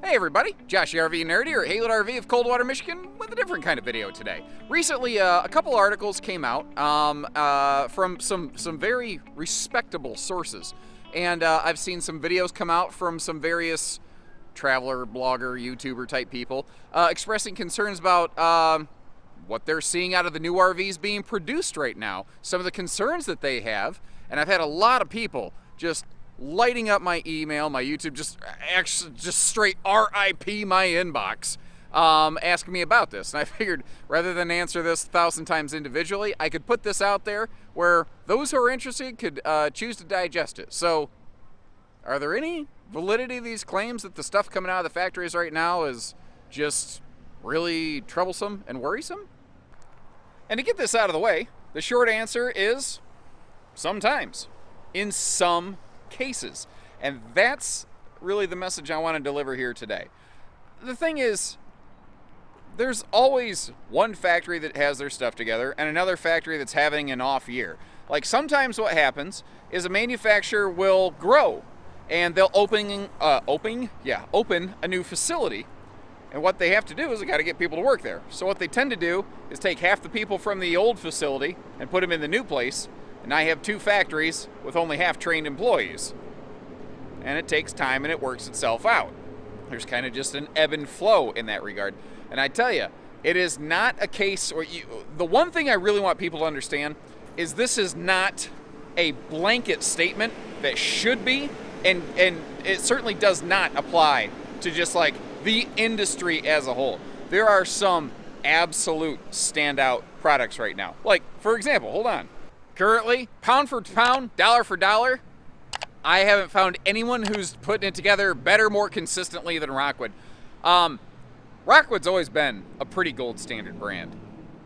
Hey everybody, Josh the RV Nerd here at Haylett RV of Coldwater, Michigan with a different kind of video today. Recently, a couple articles came out from some very respectable sources. And I've seen some videos come out from some various traveler, blogger, YouTuber type people expressing concerns about what they're seeing out of the new RVs being produced right now, some of the concerns that they have, and I've had a lot of people just lighting up my email, my YouTube, just straight RIP my inbox, asking me about this. And I figured rather than answer this 1,000 times individually, I could put this out there where those who are interested could choose to digest it. So, are there any validity to these claims that the stuff coming out of the factories right now is just really troublesome and worrisome? And to get this out of the way, the short answer is sometimes, in some cases. And that's really the message I want to deliver here today. The thing is, there's always one factory that has their stuff together and another factory that's having an off year. Like sometimes what happens is a manufacturer will grow and they'll open a new facility. And what they have to do is they got to get people to work there. So what they tend to do is take half the people from the old facility and put them in the new place. And I have two factories with only half trained employees. And it takes time and it works itself out. There's kind of just an ebb and flow in that regard. And I tell you, it is not a case where the one thing I really want people to understand is this is not a blanket statement that should be, and it certainly does not apply to just like the industry as a whole. There are some absolute standout products right now. Like, for example, hold on. Currently, pound for pound, dollar for dollar, I haven't found anyone who's putting it together better, more consistently than Rockwood. Rockwood's always been a pretty gold standard brand.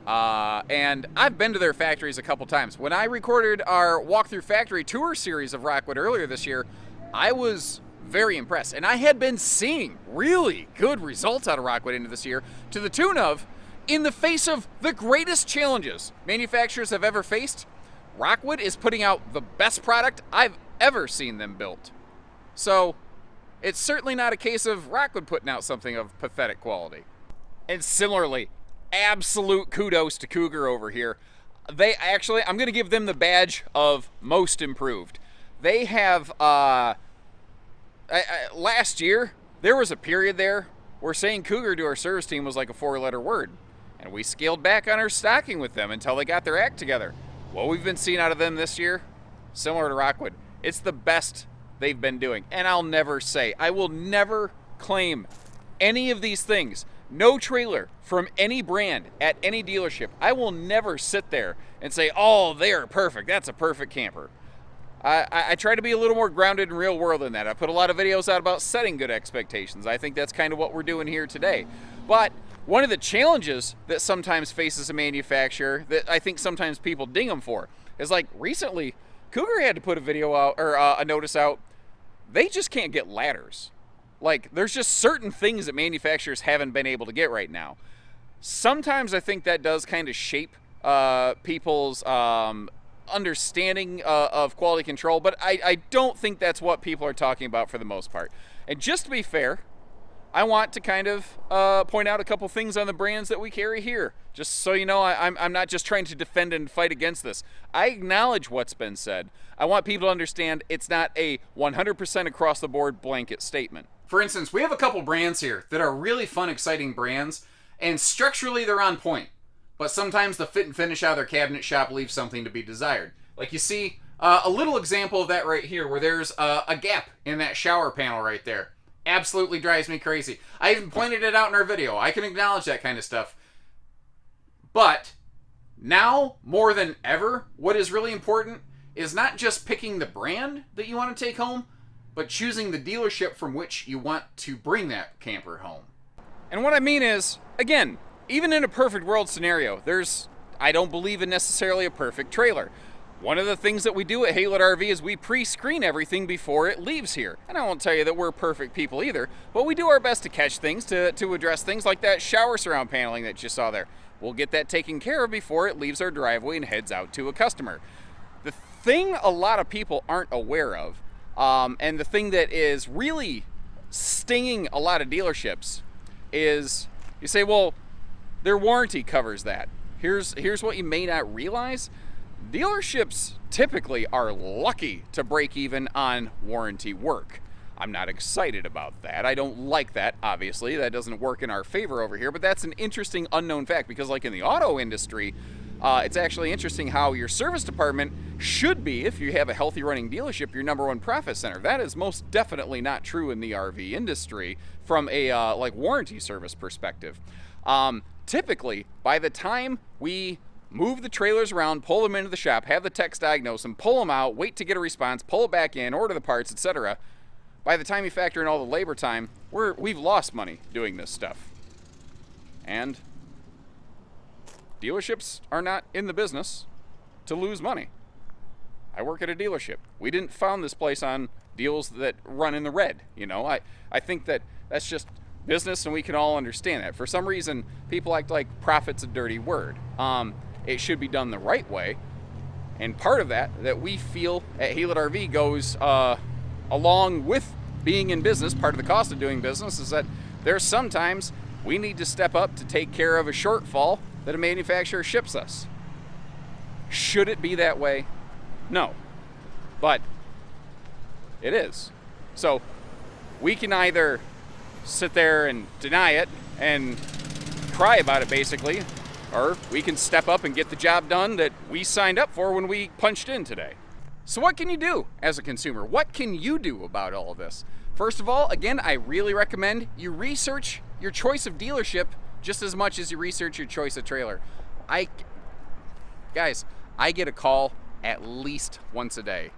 And I've been to their factories a couple times. When I recorded our walkthrough factory tour series of Rockwood earlier this year, I was very impressed. And I had been seeing really good results out of Rockwood into this year to the tune of, in the face of the greatest challenges manufacturers have ever faced, Rockwood is putting out the best product I've ever seen them built. So, it's certainly not a case of Rockwood putting out something of pathetic quality. And similarly, absolute kudos to Cougar over here. They actually, I'm going to give them the badge of most improved. They have, last year, there was a period there where saying Cougar to our service team was like a 4-letter word. And we scaled back on our stocking with them until they got their act together. What we've been seeing out of them this year, similar to Rockwood, it's the best they've been doing. And I will never claim any of these things. No trailer from any brand at any dealership. I will never sit there and say, oh, they are perfect. That's a perfect camper. I try to be a little more grounded in real world than that. I put a lot of videos out about setting good expectations. I think that's kind of what we're doing here today. But one of the challenges that sometimes faces a manufacturer that I think sometimes people ding them for is like recently, Cougar had to put a video out or a notice out. They just can't get ladders. Like there's just certain things that manufacturers haven't been able to get right now. Sometimes I think that does kind of shape people's understanding of quality control, but I don't think that's what people are talking about for the most part. And just to be fair, I want to kind of point out a couple things on the brands that we carry here. Just so you know, I'm not just trying to defend and fight against this. I acknowledge what's been said. I want people to understand it's not a 100% across the board blanket statement. For instance, we have a couple brands here that are really fun, exciting brands, and structurally they're on point. But sometimes the fit and finish out of their cabinet shop leaves something to be desired. Like you see a little example of that right here, where there's a gap in that shower panel right there. Absolutely drives me crazy. I even pointed it out in our video. I can acknowledge that kind of stuff. But now, more than ever, what is really important is not just picking the brand that you want to take home, but choosing the dealership from which you want to bring that camper home. And what I mean is, again, even in a perfect world scenario, I don't believe in necessarily a perfect trailer. One of the things that we do at Haylett RV is we pre-screen everything before it leaves here. And I won't tell you that we're perfect people either, but we do our best to catch things, to address things like that shower surround paneling that you saw there. We'll get that taken care of before it leaves our driveway and heads out to a customer. The thing a lot of people aren't aware of, and the thing that is really stinging a lot of dealerships is you say, well, their warranty covers that. Here's what you may not realize. Dealerships typically are lucky to break even on warranty work. I'm not excited about that. I don't like that, obviously. That doesn't work in our favor over here, but that's an interesting unknown fact because like in the auto industry, it's actually interesting how your service department should be, if you have a healthy running dealership, your number one profit center. That is most definitely not true in the RV industry from a like warranty service perspective. Typically, by the time we move the trailers around, pull them into the shop, have the techs diagnose them, pull them out, wait to get a response, pull it back in, order the parts, etc., by the time you factor in all the labor time, we've lost money doing this stuff. And dealerships are not in the business to lose money. I work at a dealership. We didn't found this place on deals that run in the red. You know, I think that that's just business, and we can all understand that. For some reason, people act like profit's a dirty word. It should be done the right way. And part of that we feel at Haylet RV goes along with being in business, part of the cost of doing business is that there's sometimes we need to step up to take care of a shortfall that a manufacturer ships us. Should it be that way? No. But it is. So we can either sit there and deny it and cry about it basically, or we can step up and get the job done that we signed up for when we punched in today. So what can you do as a consumer? What can you do about all of this? First of all, again, I really recommend you research your choice of dealership just as much as you research your choice of trailer. Guys, I get a call at least once a day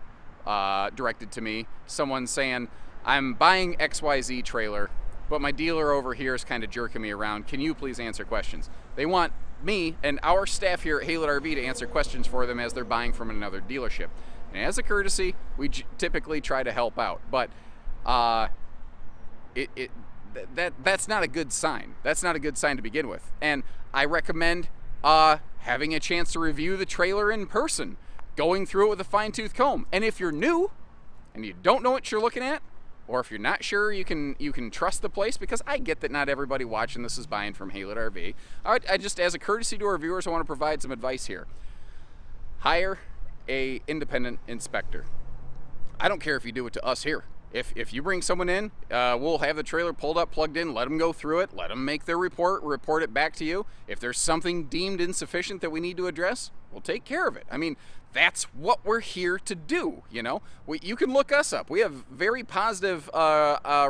directed to me. Someone saying, I'm buying XYZ trailer, but my dealer over here is kind of jerking me around. Can you please answer questions? They want me and our staff here at Haylet RV to answer questions for them as they're buying from another dealership. And as a courtesy, we typically try to help out, but that's not a good sign. That's not a good sign to begin with. And I recommend having a chance to review the trailer in person, going through it with a fine-tooth comb. And if you're new and you don't know what you're looking at, or if you're not sure you can trust the place, because I get that not everybody watching this is buying from Haylet RV. I just, as a courtesy to our viewers, I want to provide some advice here. Hire a independent inspector. I don't care if you do it to us here. If you bring someone in, we'll have the trailer pulled up, plugged in, let them go through it, let them make their report it back to you. If there's something deemed insufficient that we need to address, we'll take care of it. I mean, that's what we're here to do, you know? You can look us up. We have very positive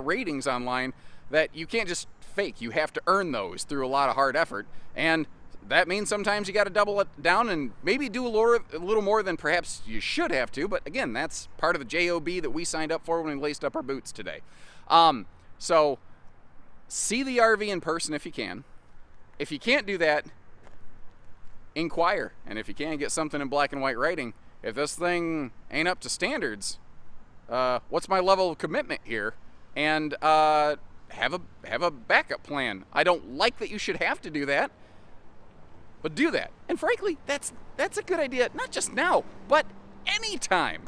ratings online that you can't just fake. You have to earn those through a lot of hard effort. And that means sometimes you got to double it down and maybe do a little more than perhaps you should have to. But again, that's part of the JOB that we signed up for when we laced up our boots today. So see the RV in person if you can. If you can't do that, inquire. And if you can, get something in black and white writing. If this thing ain't up to standards, what's my level of commitment here? And have a backup plan. I don't like that you should have to do that. But do that. And frankly, that's a good idea, not just now, but anytime.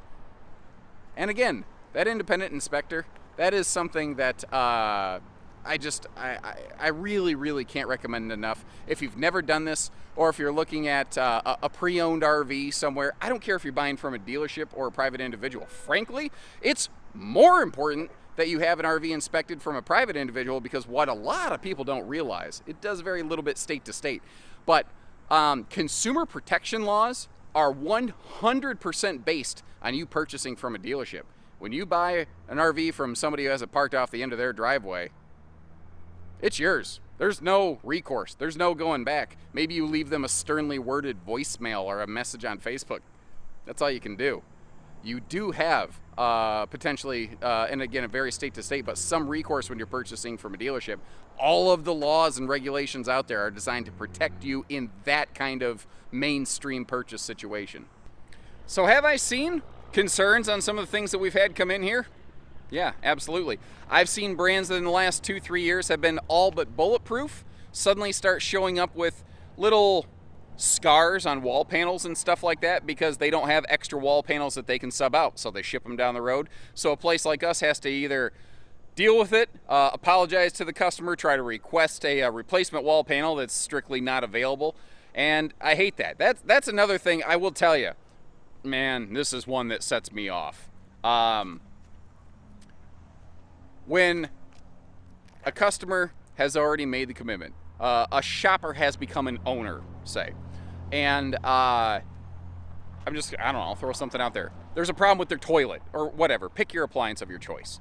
And again, that independent inspector, that is something that I really, really can't recommend enough. If you've never done this, or if you're looking at a pre-owned RV somewhere, I don't care if you're buying from a dealership or a private individual. Frankly, it's more important that you have an RV inspected from a private individual, because what a lot of people don't realize, it does vary a little bit state to state, but consumer protection laws are 100% based on you purchasing from a dealership. When you buy an RV from somebody who has it parked off the end of their driveway, it's yours. There's no recourse. There's no going back. Maybe you leave them a sternly worded voicemail or a message on Facebook. That's all you can do. You do have potentially, and again, it varies state to state, but some recourse when you're purchasing from a dealership. All of the laws and regulations out there are designed to protect you in that kind of mainstream purchase situation. So have I seen concerns on some of the things that we've had come in here? Yeah, absolutely. I've seen brands that in the last 2-3 years have been all but bulletproof suddenly start showing up with little scars on wall panels and stuff like that because they don't have extra wall panels that they can sub out, so they ship them down the road. So a place like us has to either deal with it, apologize to the customer, try to request a replacement wall panel that's strictly not available. And I hate that. That's another thing I will tell you. Man, this is one that sets me off. When a customer has already made the commitment, a shopper has become an owner, say, and I don't know, I'll throw something out there. There's a problem with their toilet or whatever. Pick your appliance of your choice.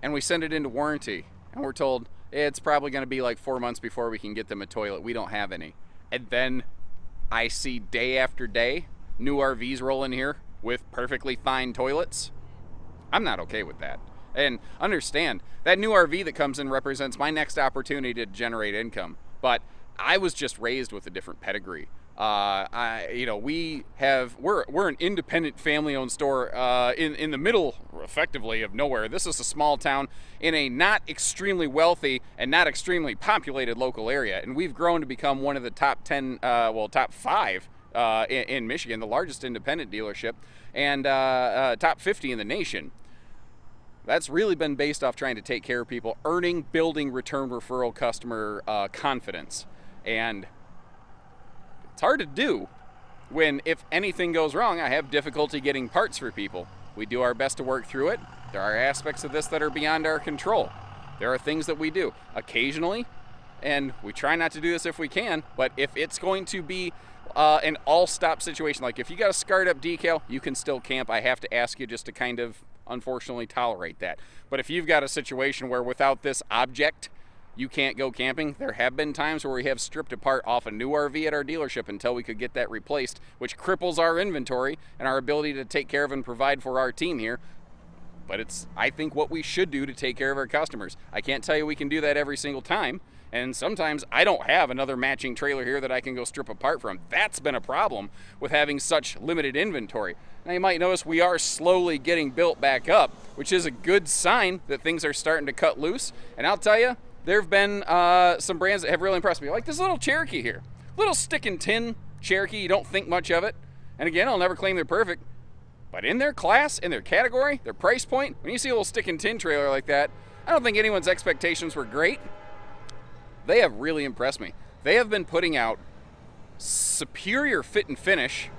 And we send it into warranty, and we're told it's probably going to be like 4 months before we can get them a toilet. We don't have any. And then I see day after day new RVs roll in here with perfectly fine toilets. I'm not okay with that. And understand, that new RV that comes in represents my next opportunity to generate income. But I was just raised with a different pedigree. We're an independent family-owned store in the middle, effectively, of nowhere. This is a small town in a not extremely wealthy and not extremely populated local area, and we've grown to become one of the top 5 in Michigan, the largest independent dealership, and top 50 in the nation. That's really been based off trying to take care of people, building return referral customer confidence, and it's hard to do when, if anything goes wrong, I have difficulty getting parts for people. We do our best to work through it. There are aspects of this that are beyond our control. There are things that we do occasionally, and we try not to do this if we can, but if it's going to be an all-stop situation, like if you got a scarred up decal, you can still camp. I have to ask you just to kind of, unfortunately, tolerate that. But if you've got a situation where without this object, you can't go camping, there have been times where we have stripped apart off a new RV at our dealership until we could get that replaced, which cripples our inventory and our ability to take care of and provide for our team here. But it's, I think, what we should do to take care of our customers. I can't tell you we can do that every single time, and sometimes I don't have another matching trailer here that I can go strip apart from. That's been a problem with having such limited inventory. Now you might notice we are slowly getting built back up, which is a good sign that things are starting to cut loose, and I'll tell you, there have been some brands that have really impressed me, like this little Cherokee here. Little stick and tin Cherokee, you don't think much of it. And again, I'll never claim they're perfect, but in their class, in their category, their price point, when you see a little stick and tin trailer like that, I don't think anyone's expectations were great. They have really impressed me. They have been putting out superior fit and finish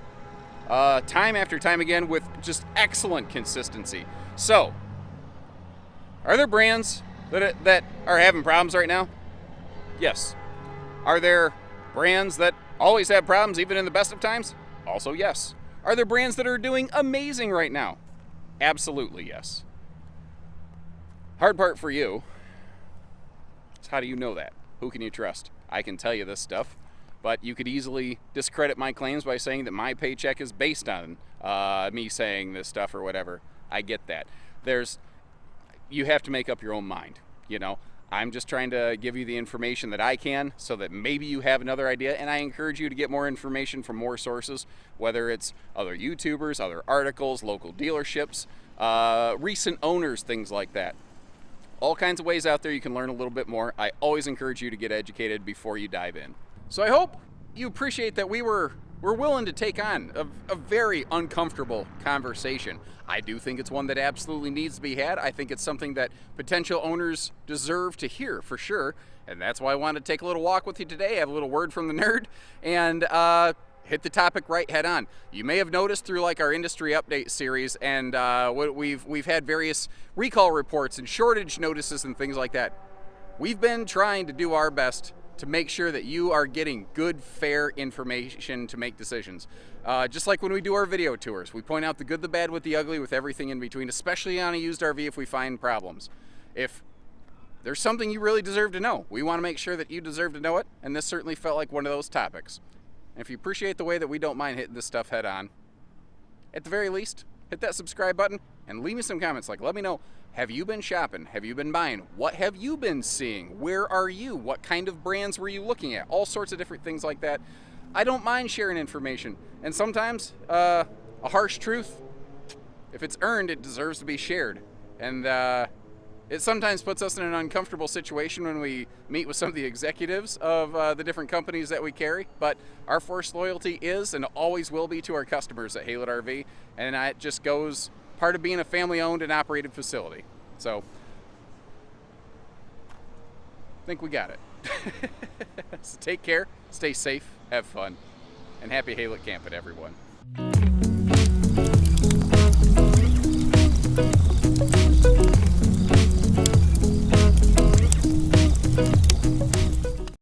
time after time again with just excellent consistency. So, are there brands that are having problems right now? Yes. Are there brands that always have problems even in the best of times? Also yes. Are there brands that are doing amazing right now? Absolutely yes. Hard part for you is, how do you know that? Who can you trust? I can tell you this stuff, but you could easily discredit my claims by saying that my paycheck is based on me saying this stuff or whatever. I get that. You have to make up your own mind, you know. I'm just trying to give you the information that I can so that maybe you have another idea, and I encourage you to get more information from more sources, whether it's other YouTubers, other articles, local dealerships, recent owners, things like that. All kinds of ways out there you can learn a little bit more. I always encourage you to get educated before you dive in. So I hope you appreciate that we're willing to take on a very uncomfortable conversation. I do think it's one that absolutely needs to be had. I think it's something that potential owners deserve to hear for sure. And that's why I wanted to take a little walk with you today, have a little word from the nerd, and hit the topic right head on. You may have noticed through like our industry update series, and we've had various recall reports and shortage notices and things like that. We've been trying to do our best to make sure that you are getting good, fair information to make decisions. Just like when we do our video tours, we point out the good, the bad, with the ugly, with everything in between, especially on a used RV if we find problems. If there's something you really deserve to know, we want to make sure that you deserve to know it, and this certainly felt like one of those topics. And if you appreciate the way that we don't mind hitting this stuff head on, at the very least, hit that subscribe button and leave me some comments. Like, let me know, have you been shopping? Have you been buying? What have you been seeing? Where are you? What kind of brands were you looking at? All sorts of different things like that. I don't mind sharing information. And sometimes a harsh truth, if it's earned, it deserves to be shared. And it sometimes puts us in an uncomfortable situation when we meet with some of the executives of the different companies that we carry. But our first loyalty is and always will be to our customers at Haylett RV. And it just goes part of being a family-owned and operated facility. So I think we got it. So take care, stay safe, have fun, and happy Haylet camping, everyone.